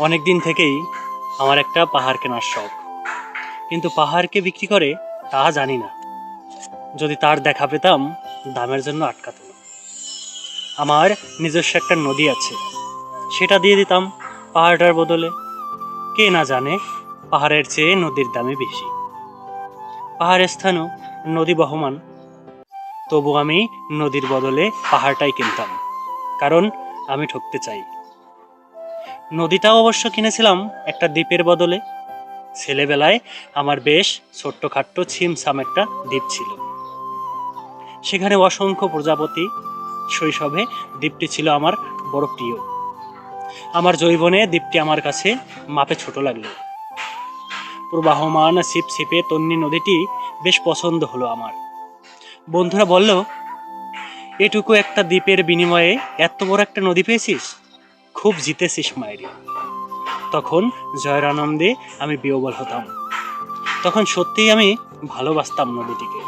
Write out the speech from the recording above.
অনেক দিন থেকেই আমার একটা পাহাড় কেনার শখ, কিন্তু পাহাড়কে বিক্রি করে তা জানি না। যদি তার দেখা পেতাম, দামের জন্য আটকাতো না। আমার নিজস্ব একটা নদী আছে, সেটা দিয়ে দিতাম পাহাড়টার বদলে। কে না জানে পাহাড়ের চেয়ে নদীর দামই বেশি। পাহাড়ের স্থানও নদী বহমান, তবু আমি নদীর বদলে পাহাড়টাই কিনতাম, কারণ আমি ঠকতে চাই। নদীটাও অবশ্য কিনেছিলাম একটা দ্বীপের বদলে। ছেলেবেলায় আমার বেশ ছোট্টখাট্ট ছিমছাম একটা দ্বীপ ছিল, সেখানে অসংখ্য প্রজাপতি। শৈশবে দ্বীপটি ছিল আমার বড় প্রিয়। আমার যৌবনে দ্বীপটি আমার কাছে মাপে ছোট লাগলো। প্রবাহমান ছিপছিপে তন্নি নদীটি বেশ পছন্দ হলো আমার। বন্ধুরা বলল, এটুকু একটা দ্বীপের বিনিময়ে এত বড় একটা নদী পেয়েছিস, খুব জিতেছিস মায়েরি। তখন জয়ের আনন্দে আমি বিহ্বল হতাম। তখন সত্যিই আমি ভালোবাসতাম নদীটিকে।